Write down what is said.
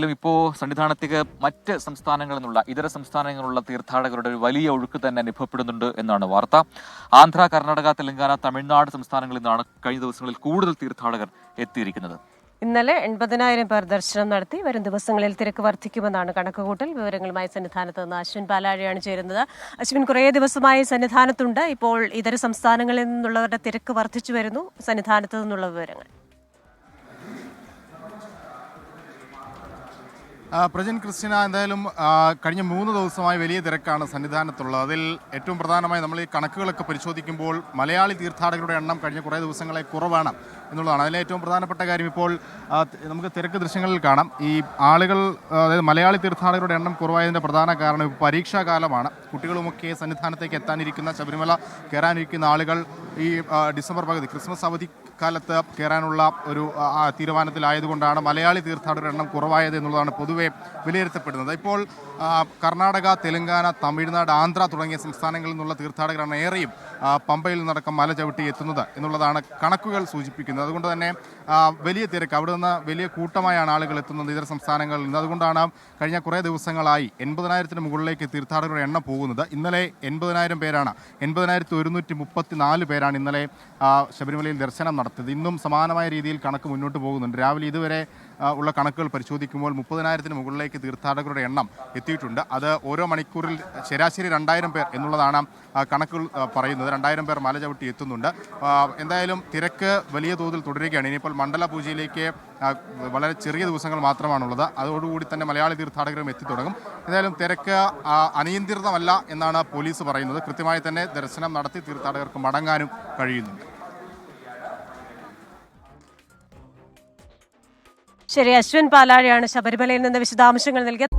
ഇപ്പോൾ സന്നിധാനത്തേക്ക് മറ്റ് സംസ്ഥാനങ്ങളിൽ നിന്നുള്ള ഇതര സംസ്ഥാനങ്ങളിൽ നിന്നുള്ള തീർത്ഥാടകരുടെ ഒരു വലിയ ഒഴുക്ക് തന്നെ അനുഭവപ്പെടുന്നുണ്ട് എന്നാണ് വാർത്ത. ആന്ധ്ര, കർണാടക, തെലങ്കാന, തമിഴ്നാട് സംസ്ഥാനങ്ങളിൽ നിന്നാണ് കഴിഞ്ഞ ദിവസങ്ങളിൽ കൂടുതൽ തീർത്ഥാടകർ എത്തിയിരിക്കുന്നത്. ഇന്നലെ 80,000 പേർ ദർശനം നടത്തി. വരും ദിവസങ്ങളിൽ തിരക്ക് വർദ്ധിക്കുമെന്നാണ് കണക്കുകൂട്ടൽ. വിവരങ്ങളുമായി സന്നിധാനത്ത് നിന്ന് അശ്വിൻ പാലാഴിയാണ് ചേരുന്നത്. അശ്വിൻ, കുറേ ദിവസമായി സന്നിധാനത്തുണ്ട്. ഇപ്പോൾ ഇതര സംസ്ഥാനങ്ങളിൽ നിന്നുള്ളവരുടെ തിരക്ക് വർദ്ധിച്ചു വരുന്നു. സന്നിധാനത്ത് നിന്നുള്ള വിവരങ്ങൾ. പ്രജിൻ ക്രിസ്റ്റിന, എന്തായാലും കഴിഞ്ഞ 3 ദിവസമായി വലിയ തിരക്കാണ് സന്നിധാനത്തുള്ളത്. അതിൽ ഏറ്റവും പ്രധാനമായി നമ്മൾ ഈ കണക്കുകളൊക്കെ പരിശോധിക്കുമ്പോൾ മലയാളി തീർത്ഥാടകരുടെ എണ്ണം കഴിഞ്ഞ കുറേ ദിവസങ്ങളെ കുറവാണ് എന്നുള്ളതാണ്. അതിലെ ഏറ്റവും പ്രധാനപ്പെട്ട കാര്യം ഇപ്പോൾ നമുക്ക് തിരക്ക് ദൃശ്യങ്ങളിൽ കാണാം. ഈ ആളുകൾ, അതായത് മലയാളി തീർത്ഥാടകരുടെ എണ്ണം കുറവായതിൻ്റെ പ്രധാന കാരണം ഇപ്പോൾ പരീക്ഷാകാലമാണ്. കുട്ടികളുമൊക്കെ സന്നിധാനത്തേക്ക് എത്താനിരിക്കുന്ന, ശബരിമല കയറാനിരിക്കുന്ന ആളുകൾ ഈ ഡിസംബർ പകുതി ക്രിസ്മസ് അവധി കാലത്ത് കയറാനുള്ള ഒരു തീരുമാനത്തിലായതുകൊണ്ടാണ് മലയാളി തീർത്ഥാടകരുടെ എണ്ണം കുറവായത് എന്നുള്ളതാണ് പൊതുവെ വിലയിരുത്തപ്പെടുന്നത്. ഇപ്പോൾ കർണാടക, തെലങ്കാന, തമിഴ്നാട്, ആന്ധ്ര തുടങ്ങിയ സംസ്ഥാനങ്ങളിൽ നിന്നുള്ള തീർത്ഥാടകരാണ് ഏറെയും പമ്പയിൽ നിന്നടക്കം മല ചവിട്ടി എത്തുന്നത് എന്നുള്ളതാണ് കണക്കുകൾ സൂചിപ്പിക്കുന്നത്. അതുകൊണ്ട് തന്നെ വലിയ തിരക്ക്, അവിടെ നിന്ന് വലിയ കൂട്ടമായാണ് ആളുകൾ എത്തുന്നത് ഇതര സംസ്ഥാനങ്ങളിൽ നിന്ന്. അതുകൊണ്ടാണ് കഴിഞ്ഞ കുറേ ദിവസങ്ങളായി 80,000-ന് മുകളിലേക്ക് തീർത്ഥാടകരുടെ എണ്ണം പോകുന്നത്. ഇന്നലെ 80,000 പേരാണ്, 80,134 പേരാണ് ഇന്നലെ ശബരിമലയിൽ ദർശനം നടത്തിയത്. ഇന്നും സമാനമായ രീതിയിൽ കണക്ക് മുന്നോട്ട് പോകുന്നുണ്ട്. രാവിലെ ഇതുവരെ ഉള്ള കണക്കുകൾ പരിശോധിക്കുമ്പോൾ 30,000-ന് മുകളിലേക്ക് തീർത്ഥാടകരുടെ എണ്ണം എത്തിയിട്ടുണ്ട്. അത് ഓരോ മണിക്കൂറിൽ ശരാശരി 2,000 പേർ എന്നുള്ളതാണ് കണക്കുകൾ പറയുന്നത്. 2,000 പേർ മല ചവിട്ടി എത്തുന്നുണ്ട്. എന്തായാലും തിരക്ക് വലിയ തോതിൽ തുടരുകയാണ്. ഇനിയിപ്പോൾ മണ്ഡല പൂജയിലേക്ക് വളരെ ചെറിയ ദിവസങ്ങൾ മാത്രമാണുള്ളത്. അതോടുകൂടി തന്നെ മലയാളി തീർത്ഥാടകരും എത്തിത്തുടങ്ങും. എന്തായാലും തിരക്ക് അനിയന്ത്രിതമല്ല എന്നാണ് പോലീസ് പറയുന്നത്. കൃത്യമായി തന്നെ ദർശനം നടത്തി തീർത്ഥാടകർക്ക് മടങ്ങാനും കഴിയുന്നുണ്ട്. ശരി, അശ്വിൻ പാലാഴിയാണ് ശബരിമലയിൽ നിന്ന് വിശദാംശങ്ങൾ നൽകിയത്.